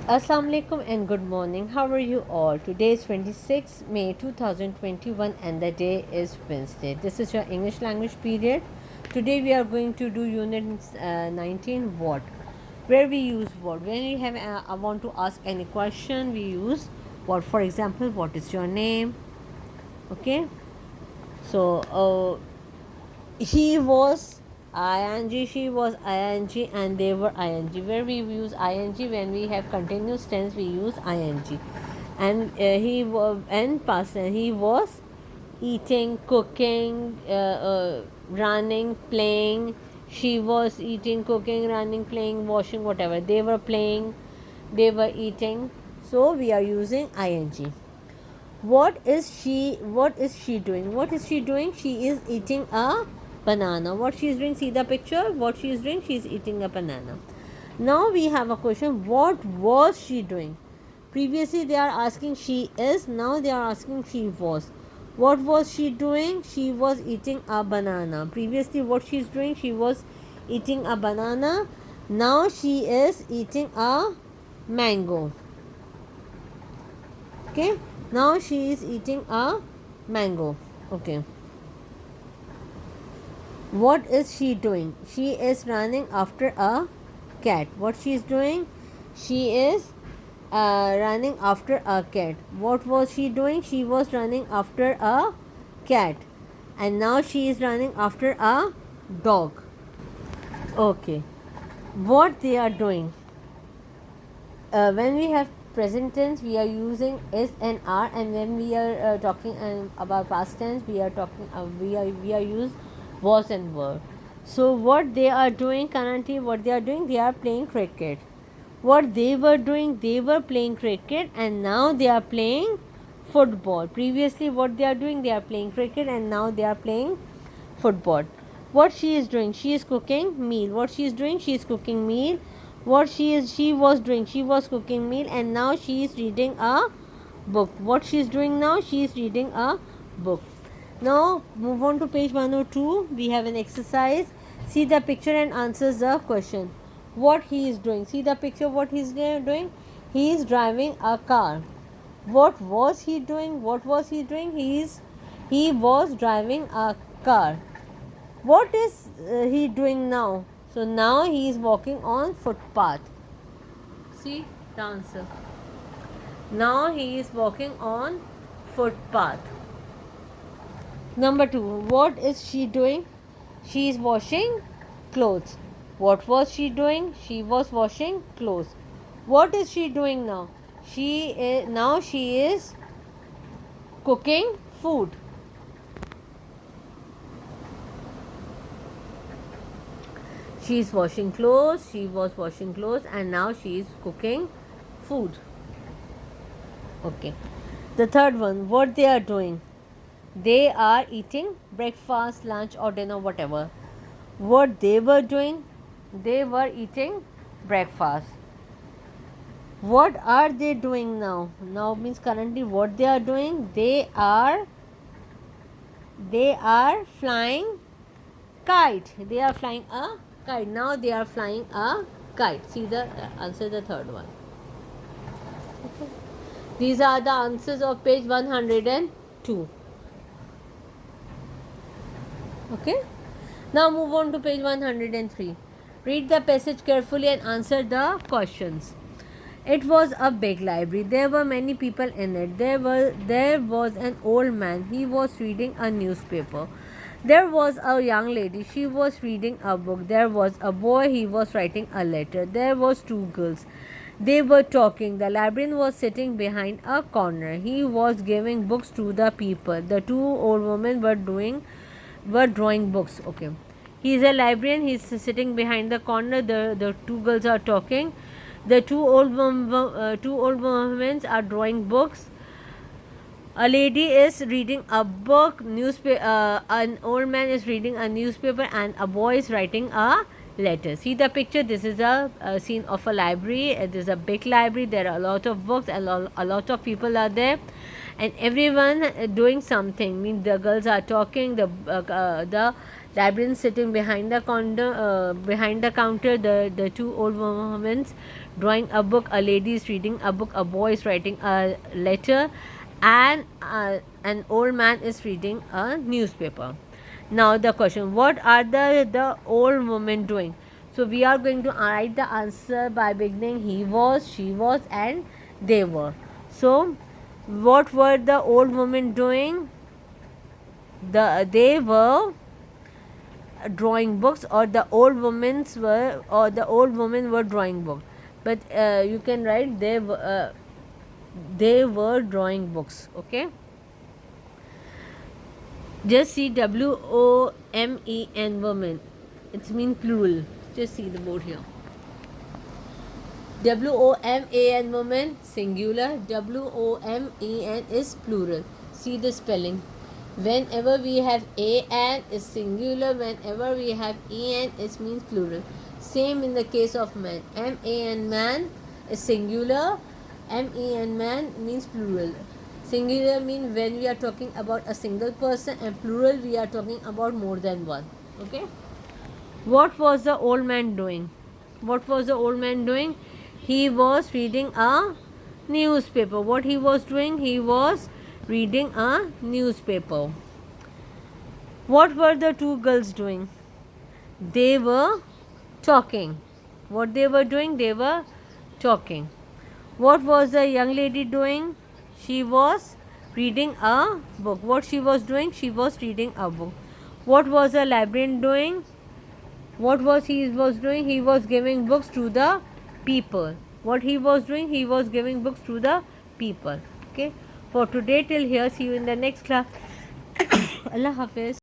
Assalamu alaikum and good morning. How are you all? Today is 26 May 2021 and the day is Wednesday. This is your English language period. Today we are going to do unit 19 what, where we use what. When we have I want to ask any question, we use what. For example, what is your name? Okay. So he was ing, she was ing, and they were ing. Where we use ing, when we have continuous tense we use ing. And he was, and past tense, he was eating, cooking, running, playing. She was eating, cooking, running, playing, washing, whatever. They were playing, they were eating. So we are using ing. What is she doing? What is she doing? She is eating a banana. What she is doing? See the picture. What she is doing? She is eating a banana. Now we have a question. What was she doing? Previously they are asking she is. Now they are asking she was. What was she doing? She was eating a banana. Previously what she is doing? She was eating a banana. Now she is eating a mango. Okay, now she is eating a mango. Okay, what is she doing? She is running after a cat. What she is doing? She is running after a cat. What was she doing? She was running after a cat, and now she is running after a dog. Okay, what they are doing? When we have present tense we are using is and are, and when we are talking about past tense we are talking we are use was and were. So what they are doing currently, what they are doing, they are playing cricket. What they were doing, they were playing cricket, and now they are playing football. Previously what they are doing, they are playing cricket, and now they are playing football. What she is doing, she is cooking meal. What she is doing, she is cooking meal. What she was doing, she was cooking meal, and now she is reading a book. What she is doing now, she is reading a book. Now move on to page 102. We have an exercise. See the picture and answers the question. What he is doing, see the picture. What he is doing, he is driving a car. What was he doing? What was he doing? He was driving a car. What is he doing now? So now he is walking on footpath. See the answer. Now he is walking on footpath. Number 2. What is she doing? She is washing clothes. What was she doing? She was washing clothes. What is she doing now? She is cooking food. She is washing clothes, she was washing clothes, and now she is cooking food. Okay. The third one, what they are doing? They are eating breakfast, lunch, or dinner, whatever. What they were doing? They were eating breakfast. What are they doing now? Now means currently what they are doing? They are flying kite. They are flying a kite. Now they are flying a kite. See the answer, the third one. Okay. These are the answers of page 102. Okay. Now move on to page 103. Read the passage carefully and answer the questions. It was a big library. There were many people in it. There was an old man. He was reading a newspaper. There was a young lady. She was reading a book. There was a boy. He was writing a letter. There was two girls. They were talking. The librarian was sitting behind a corner. He was giving books to the people. The two old women were drawing books. Okay. He is a librarian. He is sitting behind the corner. The two girls are talking. The two old women are drawing books. A lady is reading a book. An old man is reading a newspaper, and a boy is writing a letter. See the picture. This is a scene of a library. It is a big library. There are a lot of books, and a lot of people are there, and everyone doing something. Means the girls are talking. The Librarian sitting behind the counter. The two old women drawing a book. A lady is reading a book. A boy is writing a letter, and an old man is reading a newspaper. Now the question: what are the old women doing? So we are going to write the answer by beginning he was, she was, and they were. So what were the old women doing? They were drawing books, or the old women were drawing books. But you can write they were drawing books. Okay. Just see WOMEN, women. It's mean plural. Just see the board here. WOMAN, woman, singular. WOMEN is plural. See the spelling. Whenever we have AN is singular. Whenever we have EN, it means plural. Same in the case of man. MAN, man, is singular. MEN, man, means plural. Singular means when we are talking about a single person, and plural we are talking about more than one. Okay. What was the old man doing? What was the old man doing? He was reading a newspaper. What he was doing? He was reading a newspaper. What were the two girls doing? They were talking. What they were doing? They were talking. What was the young lady doing? She was reading a book. What she was doing? She was reading a book. What was the librarian doing? What was he was doing? He was giving books to the people. What he was doing? He was giving books to the people. Okay. For today till here. See you in the next class. Allah Hafiz.